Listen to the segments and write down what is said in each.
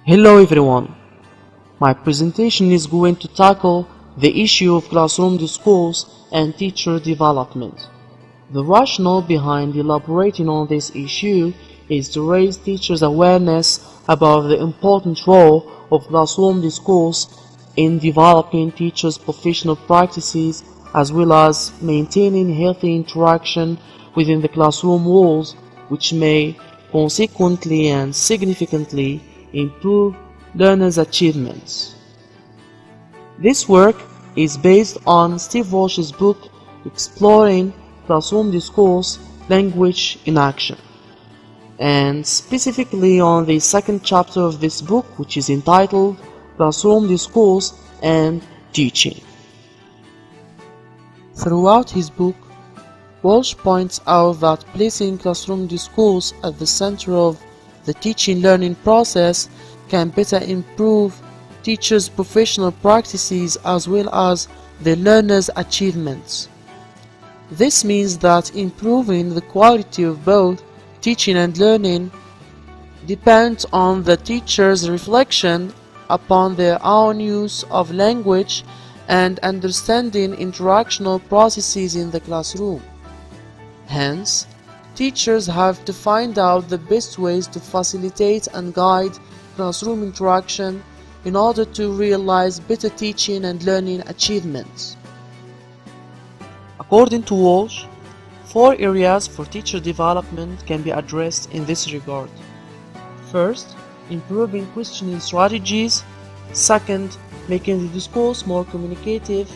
Hello everyone, my presentation is going to tackle the issue of classroom discourse and teacher development. The rationale behind elaborating on this issue is to raise teachers' awareness about the important role of classroom discourse in developing teachers' professional practices as well as maintaining healthy interaction within the classroom walls, which may consequently and significantly improve learners' achievements. This work is based on Steve Walsh's book Exploring Classroom Discourse, Language in Action, and specifically on the second chapter of this book, which is entitled Classroom Discourse and Teaching. Throughout his book, Walsh points out that placing classroom discourse at the center of the teaching-learning process can better improve teachers' professional practices as well as the learners' achievements. This means that improving the quality of both teaching and learning depends on the teacher's reflection upon their own use of language and understanding interactional processes in the classroom. Hence, teachers have to find out the best ways to facilitate and guide classroom interaction in order to realize better teaching and learning achievements. According to Walsh, 4 areas for teacher development can be addressed in this regard. First, improving questioning strategies. Second, making the discourse more communicative.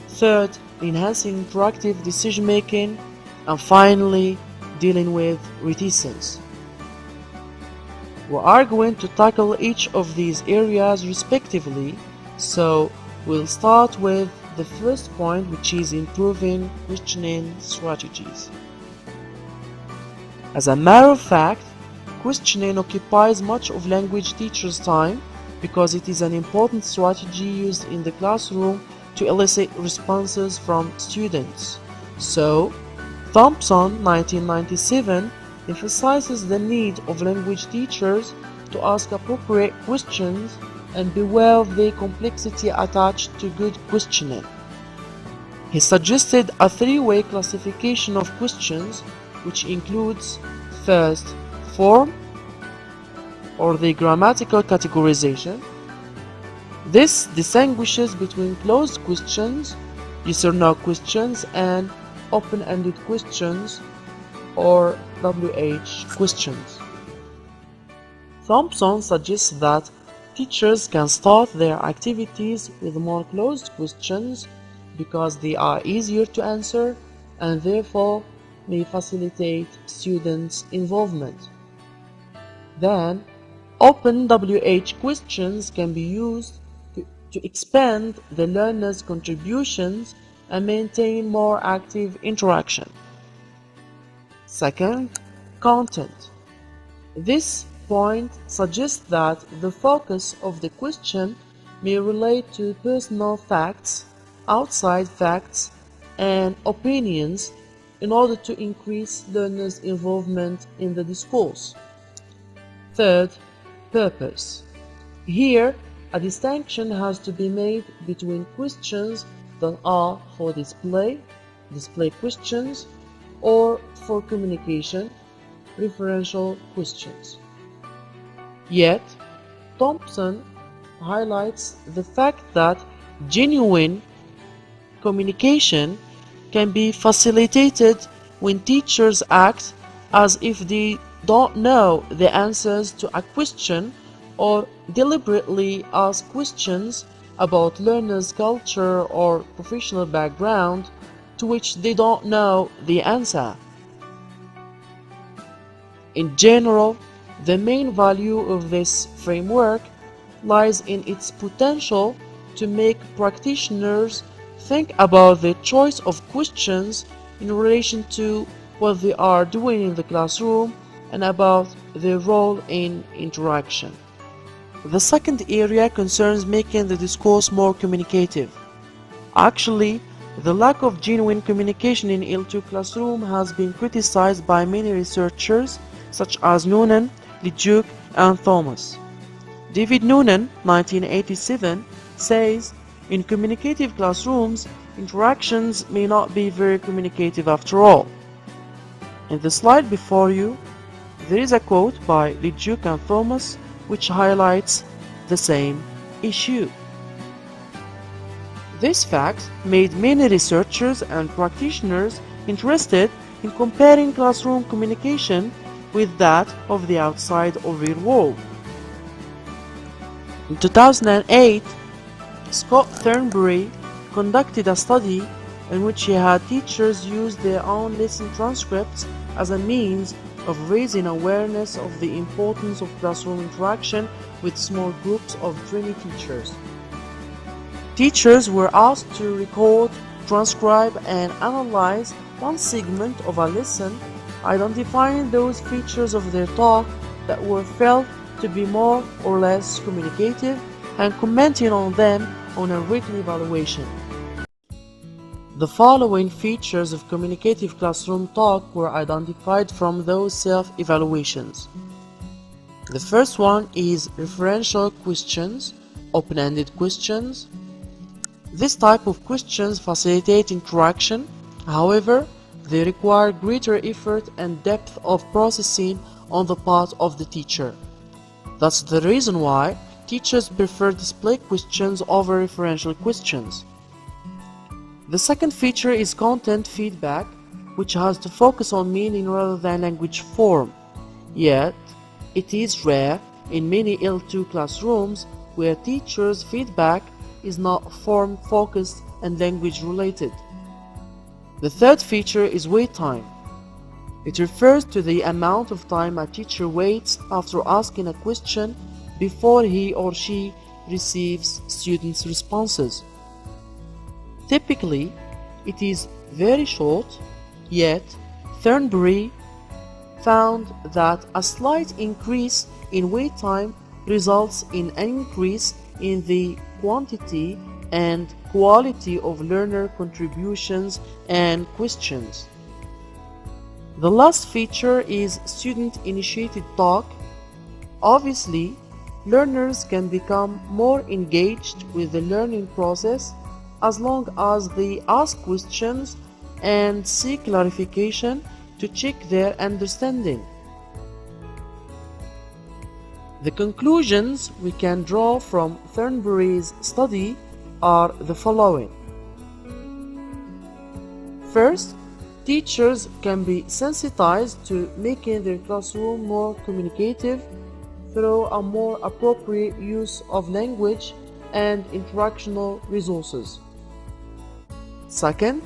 Third, enhancing interactive decision-making. And finally, dealing with reticence. We are going to tackle each of these areas respectively, so we'll start with the first point, which is improving questioning strategies. As a matter of fact, questioning occupies much of language teachers' time because it is an important strategy used in the classroom to elicit responses from students. So, Thompson, 1997, emphasizes the need of language teachers to ask appropriate questions and beware of the complexity attached to good questioning. He suggested a 3-way classification of questions, which includes first, form, or the grammatical categorization. This distinguishes between closed questions, yes or no questions, and open-ended questions or WH questions. Thompson suggests that teachers can start their activities with more closed questions because they are easier to answer and therefore may facilitate students' involvement. Then, open WH questions can be used to expand the learner's contributions and maintain more active interaction. Second, content. This point suggests that the focus of the question may relate to personal facts, outside facts, and opinions in order to increase learners' involvement in the discourse. Third, purpose. Here, a distinction has to be made between questions that are for display questions, or for communication, referential questions. Yet, Thompson highlights the fact that genuine communication can be facilitated when teachers act as if they don't know the answers to a question or deliberately ask questions about learners' culture or professional background to which they don't know the answer. In general, the main value of this framework lies in its potential to make practitioners think about the choice of questions in relation to what they are doing in the classroom and about their role in interaction. The second area concerns making the discourse more communicative. Actually, the lack of genuine communication in L2 classroom has been criticized by many researchers such as Noonan, Leduc, and Thomas. David Noonan, 1987, says, "In communicative classrooms, interactions may not be very communicative after all." In the slide before you, there is a quote by Leduc and Thomas which highlights the same issue. This fact made many researchers and practitioners interested in comparing classroom communication with that of the outside or real world. In 2008, Scott Thornbury conducted a study in which he had teachers use their own lesson transcripts as a means of raising awareness of the importance of classroom interaction with small groups of trainee teachers. Teachers were asked to record, transcribe, and analyze one segment of a lesson, identifying those features of their talk that were felt to be more or less communicative and commenting on them on a written evaluation. The following features of communicative classroom talk were identified from those self-evaluations. The first one is referential questions, open-ended questions. This type of questions facilitate interaction, however, they require greater effort and depth of processing on the part of the teacher. That's the reason why teachers prefer display questions over referential questions. The second feature is content feedback, which has to focus on meaning rather than language form. Yet, it is rare in many L2 classrooms where teachers' feedback is not form-focused and language-related. The third feature is wait time. It refers to the amount of time a teacher waits after asking a question before he or she receives students' responses. Typically, it is very short, yet Thornbury found that a slight increase in wait time results in an increase in the quantity and quality of learner contributions and questions. The last feature is student-initiated talk. Obviously, learners can become more engaged with the learning process as long as they ask questions and seek clarification to check their understanding. The conclusions we can draw from Thornbury's study are the following. First, teachers can be sensitized to making their classroom more communicative through a more appropriate use of language and interactional resources. Second,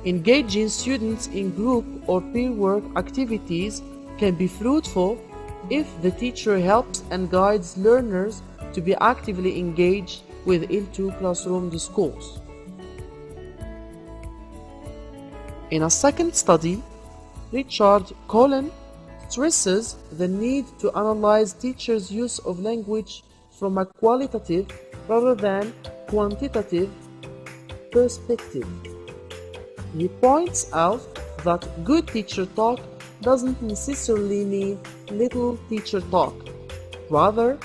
engaging students in group or peer work activities can be fruitful if the teacher helps and guides learners to be actively engaged with L2 classroom discourse. In a second study, Richard Collin stresses the need to analyze teachers' use of language from a qualitative rather than quantitative perspective. He points out that good teacher talk doesn't necessarily mean little teacher talk. Rather,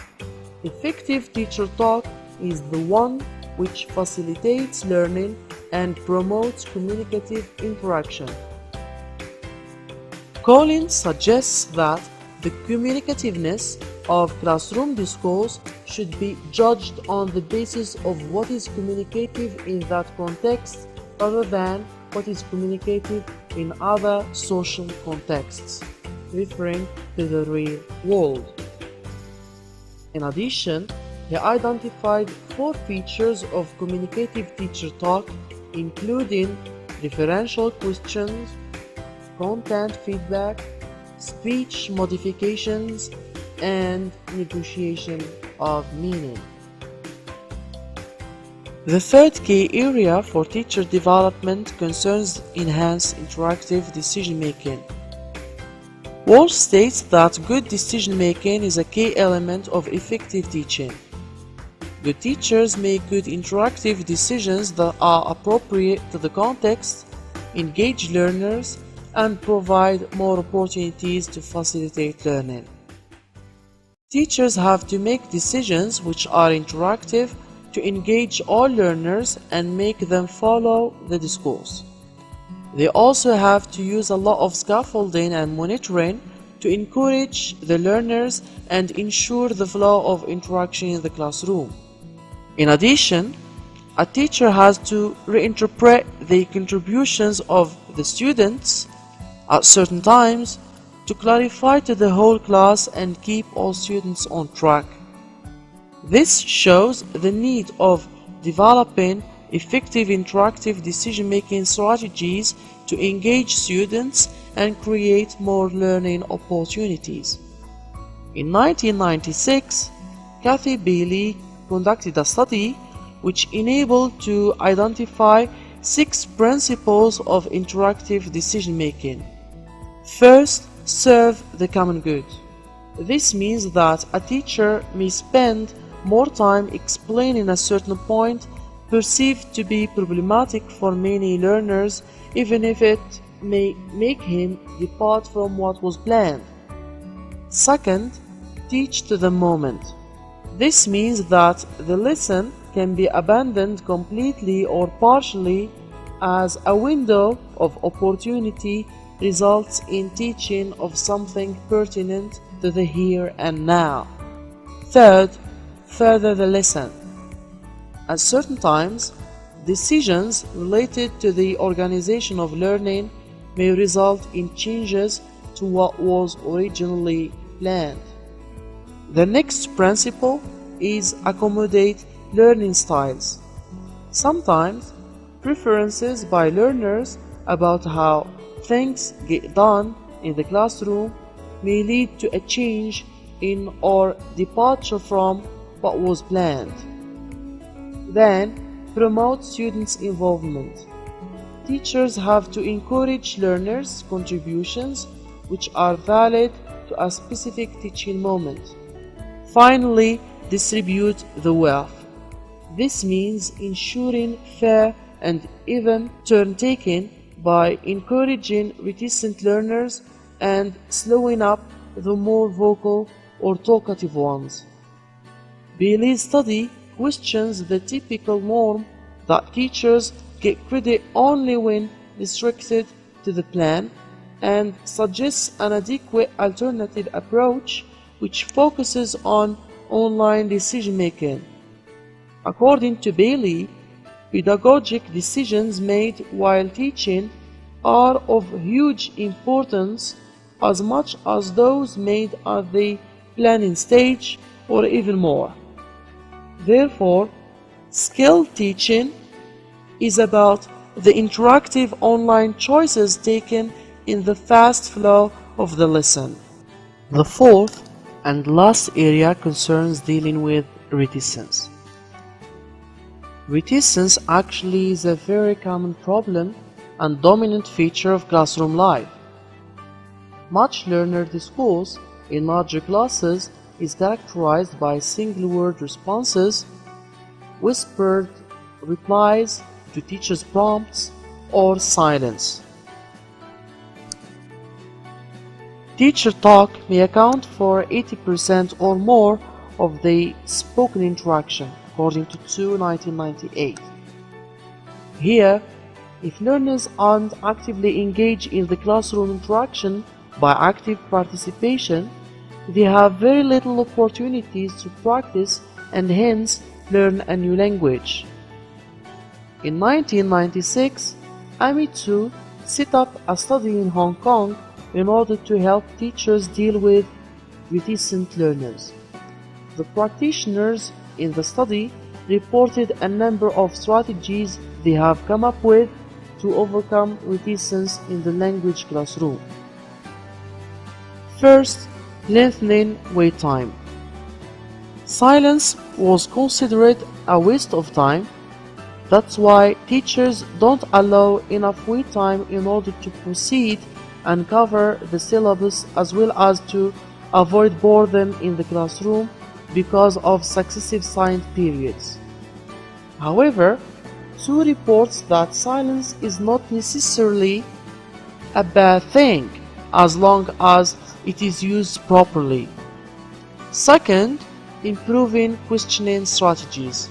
effective teacher talk is the one which facilitates learning and promotes communicative interaction. Collins suggests that the communicativeness of classroom discourse should be judged on the basis of what is communicative in that context rather than what is communicative in other social contexts, referring to the real world. In addition, he identified 4 features of communicative teacher talk, including referential questions, content feedback, speech modifications, and negotiation of meaning. The third key area for teacher development concerns enhanced interactive decision-making. Walsh states that good decision-making is a key element of effective teaching. Good teachers make good interactive decisions that are appropriate to the context, engage learners, and provide more opportunities to facilitate learning. Teachers have to make decisions which are interactive to engage all learners and make them follow the discourse. They also have to use a lot of scaffolding and monitoring to encourage the learners and ensure the flow of interaction in the classroom. In addition, a teacher has to reinterpret the contributions of the students at certain times to clarify to the whole class and keep all students on track. This shows the need of developing effective interactive decision-making strategies to engage students and create more learning opportunities. In 1996, Kathy Bailey conducted a study which enabled to identify 6 principles of interactive decision-making. First, serve the common good. This means that a teacher may spend more time explaining a certain point perceived to be problematic for many learners, even if it may make him depart from what was planned. Second, teach to the moment. This means that the lesson can be abandoned completely or partially as a window of opportunity results in teaching of something pertinent to the here and now. Third, further the lesson. At certain times, decisions related to the organization of learning may result in changes to what was originally planned. The next principle is accommodate learning styles. Sometimes, preferences by learners about how things get done in the classroom may lead to a change in or departure from what was planned. Then, promote students' involvement. Teachers have to encourage learners' contributions which are valid to a specific teaching moment. Finally, distribute the wealth. This means ensuring fair and even turn-taking by encouraging reticent learners and slowing up the more vocal or talkative ones. Bailey's study questions the typical norm that teachers get credit only when restricted to the plan and suggests an adequate alternative approach which focuses on online decision-making. According to Bailey, pedagogic decisions made while teaching are of huge importance as much as those made at the planning stage or even more. Therefore, skilled teaching is about the interactive online choices taken in the fast flow of the lesson. The fourth and last area concerns dealing with reticence. Reticence actually is a very common problem and dominant feature of classroom life. Much learner discourse in larger classes is characterized by single-word responses, whispered replies to teachers' prompts, or silence. Teacher talk may account for 80% or more of the spoken interaction, according to 1998. Here, if learners aren't actively engaged in the classroom interaction by active participation, they have very little opportunities to practice and hence learn a new language. In 1996, Amy Tu set up a study in Hong Kong in order to help teachers deal with reticent learners. The practitioners in the study reported a number of strategies they have come up with to overcome reticence in the language classroom. First, lengthening wait time. Silence was considered a waste of time. That's why teachers don't allow enough wait time in order to proceed and cover the syllabus as well as to avoid boredom in the classroom because of successive silent periods. However, Su reports that silence is not necessarily a bad thing as long as it is used properly. Second, improving questioning strategies.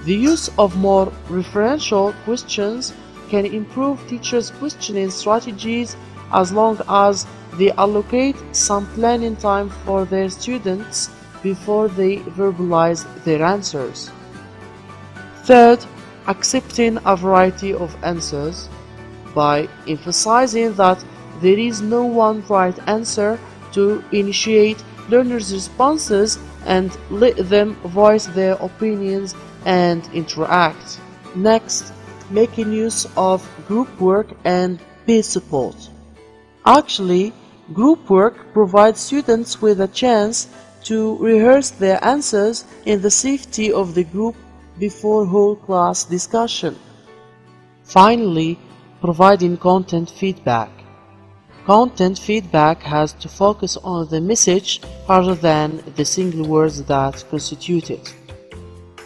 The use of more referential questions can improve teachers' questioning strategies as long as they allocate some planning time for their students before they verbalize their answers. Third, accepting a variety of answers. By emphasizing that there is no one right answer, to initiate learners' responses and let them voice their opinions and interact. Next, making use of group work and peer support. Actually, group work provides students with a chance to rehearse their answers in the safety of the group before whole class discussion. Finally, providing content feedback. Content feedback has to focus on the message rather than the single words that constitute it.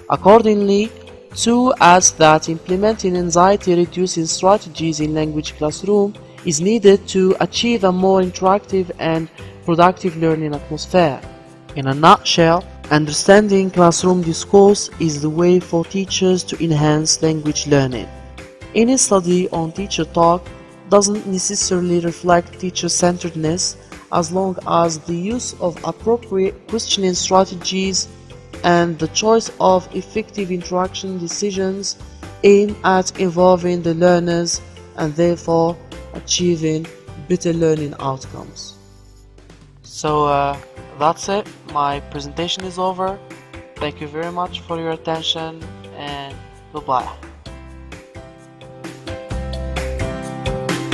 Accordingly, 2 adds that implementing anxiety-reducing strategies in language classroom is needed to achieve a more interactive and productive learning atmosphere. In a nutshell, understanding classroom discourse is the way for teachers to enhance language learning. Any study on teacher talk doesn't necessarily reflect teacher-centeredness as long as the use of appropriate questioning strategies and the choice of effective interaction decisions aim at involving the learners and therefore achieving better learning outcomes. So that's it. My presentation is over. Thank you very much for your attention and goodbye.